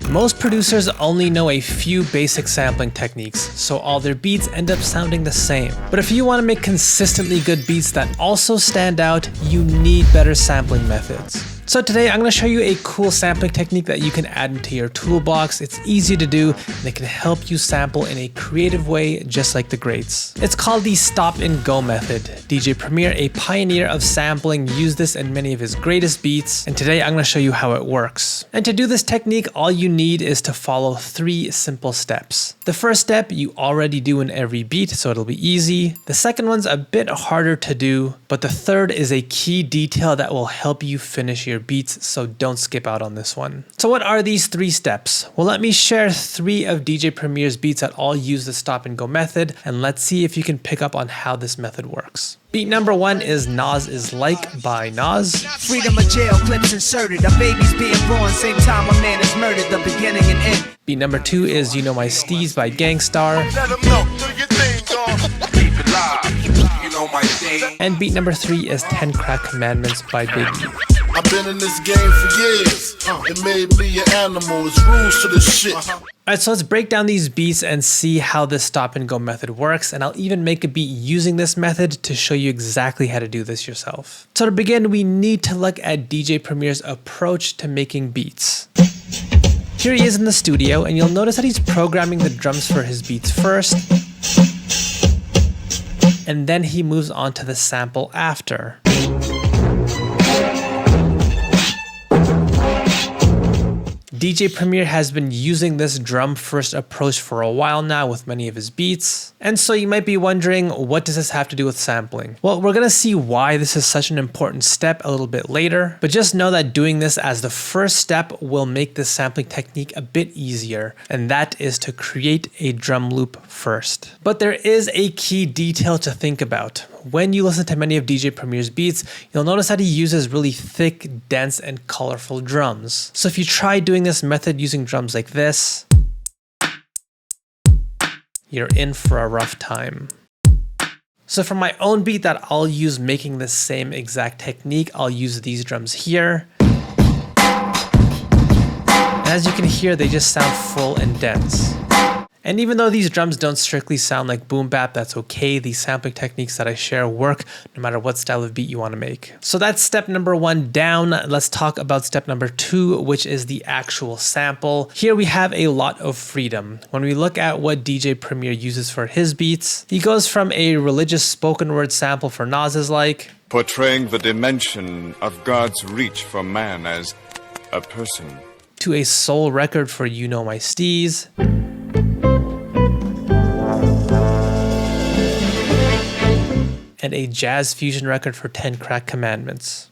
Most producers only know a few basic sampling techniques, so all their beats end up sounding the same. But if you want to make consistently good beats that also stand out, you need better sampling methods. So today I'm going to show you a cool sampling technique that you can add into your toolbox. It's easy to do and it can help you sample in a creative way just like the greats. It's called the Stop-and-Go Method. DJ Premier, a pioneer of sampling, used this in many of his greatest beats, and today I'm going to show you how it works. And to do this technique, all you need is to follow 3 simple steps. The first step you already do in every beat, so it'll be easy. The second one's a bit harder to do, but the third is a key detail that will help you finish your beats, so don't skip out on this one. So what are these 3 steps? Well, let me share 3 of DJ Premier's beats that all use the stop and go method, and let's see if you can pick up on how this method works. Beat number 1 is Nas Is Like by Nas. Freedom of jail clips inserted, a baby's being born, same time a man is murdered, the beginning and end. Beat number 2 is You Know My Steez by Gangstar. And beat number 3 is 10 Crack Commandments by Biggie. I've been in this game for years. It made me an animal. There's rules to this shit. Alright, so let's break down these beats and see how this stop and go method works, and I'll even make a beat using this method to show you exactly how to do this yourself. So to begin, we need to look at DJ Premier's approach to making beats. Here he is in the studio, and you'll notice that he's programming the drums for his beats first, and then he moves on to the sample after. DJ Premier has been using this drum first approach for a while now with many of his beats. And so you might be wondering, what does this have to do with sampling? Well, we're gonna see why this is such an important step a little bit later, but just know that doing this as the first step will make this sampling technique a bit easier, and that is to create a drum loop first. But there is a key detail to think about. When you listen to many of DJ Premier's beats, you'll notice that he uses really thick, dense, and colorful drums. So if you try doing this method using drums like this, you're in for a rough time. So for my own beat that I'll use making this same exact technique, I'll use these drums here. And as you can hear, they just sound full and dense. And even though these drums don't strictly sound like boom bap, that's okay. These sampling techniques that I share work no matter what style of beat you want to make. So that's step number 1 down. Let's talk about step number 2, which is the actual sample. Here we have a lot of freedom. When we look at what DJ Premier uses for his beats, he goes from a religious spoken word sample for Nas Is Like, portraying the dimension of God's reach for man as a person, to a soul record for You Know My Steez, and a jazz fusion record for 10 Crack Commandments.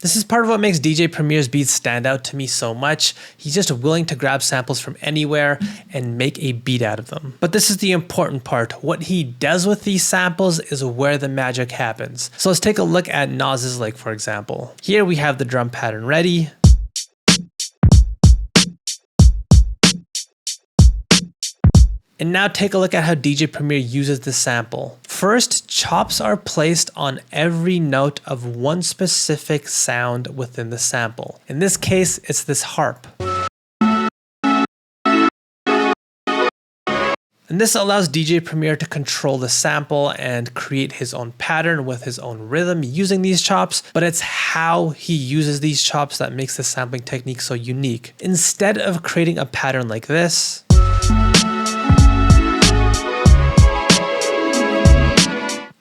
This is part of what makes DJ Premier's beats stand out to me so much. He's just willing to grab samples from anywhere and make a beat out of them. But this is the important part. What he does with these samples is where the magic happens. So let's take a look at Nas Is Like, for example. Here we have the drum pattern ready. And now take a look at how DJ Premier uses the sample. First, chops are placed on every note of one specific sound within the sample. In this case, it's this harp. And this allows DJ Premier to control the sample and create his own pattern with his own rhythm using these chops, but it's how he uses these chops that makes the sampling technique so unique. Instead of creating a pattern like this,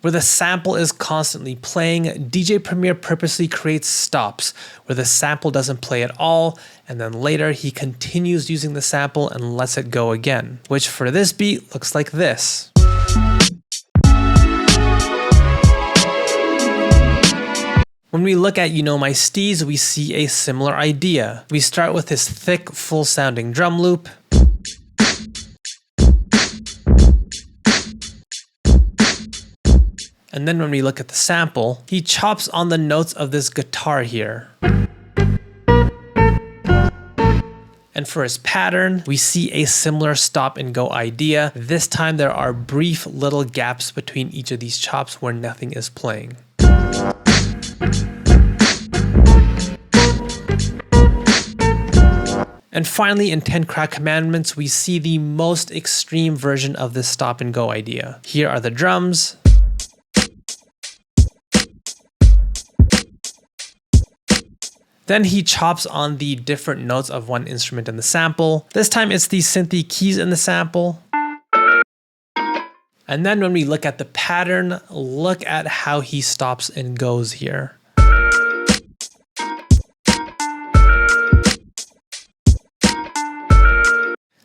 where the sample is constantly playing, DJ Premier purposely creates stops where the sample doesn't play at all, and then later he continues using the sample and lets it go again, which for this beat looks like this. When we look at You Know My Steez, we see a similar idea. We start with this thick, full-sounding drum loop, and then when we look at the sample, he chops on the notes of this guitar here. And for his pattern, we see a similar stop and go idea. This time there are brief little gaps between each of these chops where nothing is playing. And finally, in 10 Crack Commandments, we see the most extreme version of this stop and go idea. Here are the drums. Then he chops on the different notes of one instrument in the sample. This time it's the synthy keys in the sample. And then when we look at the pattern, look at how he stops and goes here.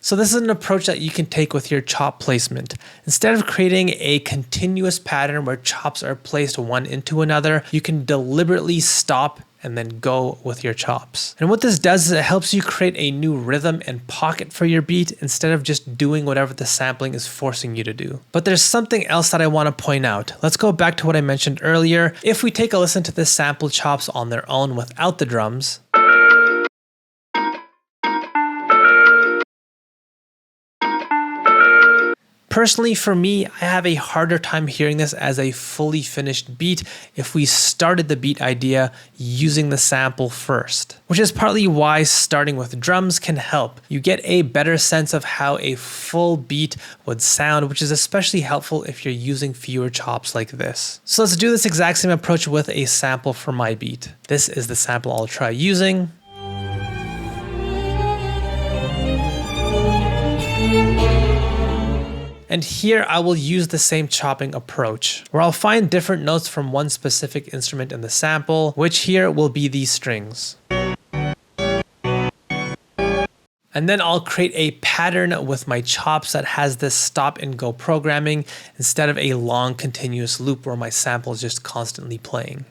So this is an approach that you can take with your chop placement. Instead of creating a continuous pattern where chops are placed one into another, you can deliberately stop and then go with your chops. And what this does is it helps you create a new rhythm and pocket for your beat instead of just doing whatever the sampling is forcing you to do. But there's something else that I want to point out. Let's go back to what I mentioned earlier. If we take a listen to the sample chops on their own without the drums, personally, for me, I have a harder time hearing this as a fully finished beat if we started the beat idea using the sample first, which is partly why starting with drums can help. You get a better sense of how a full beat would sound, which is especially helpful if you're using fewer chops like this. So let's do this exact same approach with a sample for my beat. This is the sample I'll try using. And here I will use the same chopping approach, where I'll find different notes from one specific instrument in the sample, which here will be these strings. And then I'll create a pattern with my chops that has this stop and go programming instead of a long continuous loop where my sample is just constantly playing.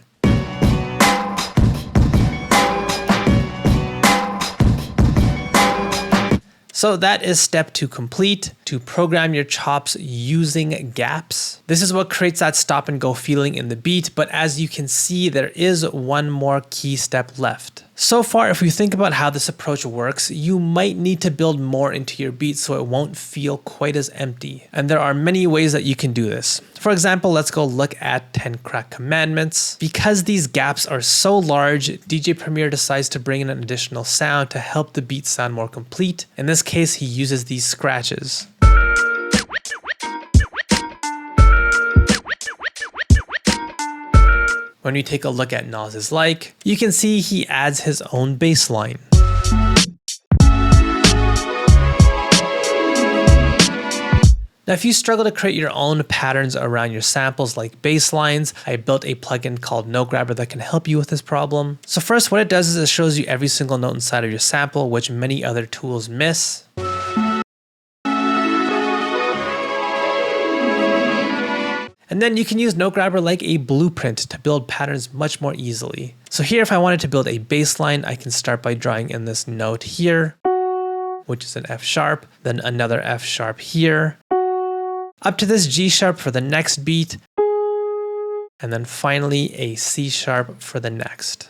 So that is step 2 complete, to program your chops using gaps. This is what creates that stop and go feeling in the beat, but as you can see, there is one more key step left. So far, if you think about how this approach works, you might need to build more into your beat so it won't feel quite as empty. And there are many ways that you can do this. For example, let's go look at 10 Crack Commandments. Because these gaps are so large, DJ Premier decides to bring in an additional sound to help the beat sound more complete. In this case, he uses these scratches. When we take a look at Nas Is Like, you can see he adds his own bass line. Now, if you struggle to create your own patterns around your samples like bass lines, I built a plugin called Note Grabber that can help you with this problem. So first, what it does is it shows you every single note inside of your sample, which many other tools miss. And then you can use Note Grabber like a blueprint to build patterns much more easily. So here, if I wanted to build a bass line, I can start by drawing in this note here, which is an F sharp, then another F sharp here, up to this G sharp for the next beat, and then finally a C sharp for the next.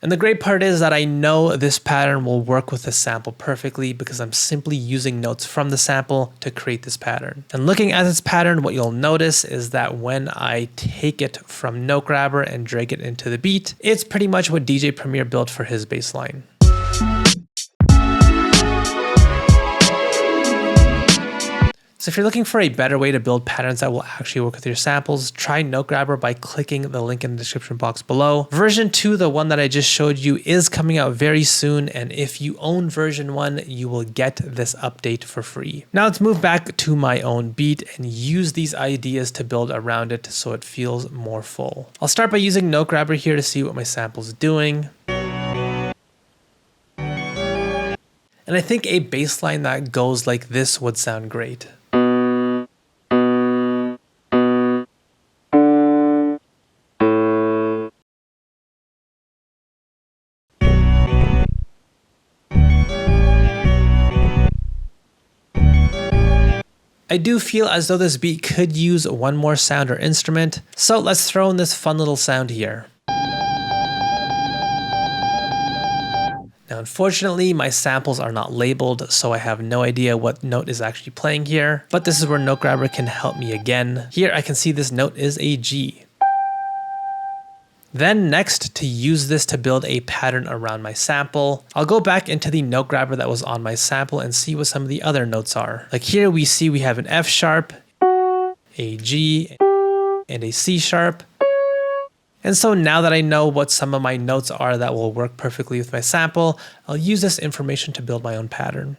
And the great part is that I know this pattern will work with the sample perfectly because I'm simply using notes from the sample to create this pattern. And looking at this pattern, what you'll notice is that when I take it from Note Grabber and drag it into the beat, it's pretty much what DJ Premier built for his bass line. So if you're looking for a better way to build patterns that will actually work with your samples, try Note Grabber by clicking the link in the description box below. Version 2, the one that I just showed you, is coming out very soon, and if you own version 1, you will get this update for free. Now let's move back to my own beat and use these ideas to build around it so it feels more full. I'll start by using Note Grabber here to see what my sample's doing. And I think a bass line that goes like this would sound great. I do feel as though this beat could use one more sound or instrument, so let's throw in this fun little sound here. Now, unfortunately, my samples are not labeled, so I have no idea what note is actually playing here, but this is where Note Grabber can help me again. Here I can see this note is a G. Then next, to use this to build a pattern around my sample, I'll go back into the note grabber that was on my sample and see what some of the other notes are. Like here we see we have an F sharp, a G, and a C sharp. And so now that I know what some of my notes are that will work perfectly with my sample, I'll use this information to build my own pattern.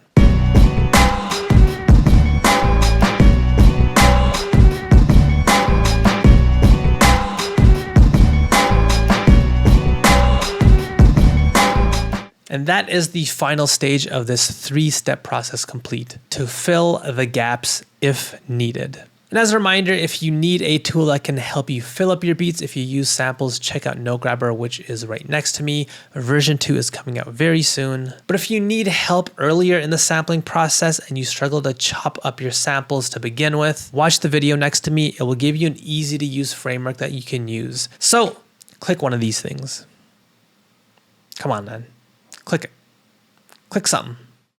And that is the final stage of this 3-step process complete, to fill the gaps if needed. And as a reminder, if you need a tool that can help you fill up your beats, if you use samples, check out Note Grabber, which is right next to me. Version 2 is coming out very soon. But if you need help earlier in the sampling process and you struggle to chop up your samples to begin with, watch the video next to me. It will give you an easy to use framework that you can use. So click one of these things. Come on, man. Click it. Click something.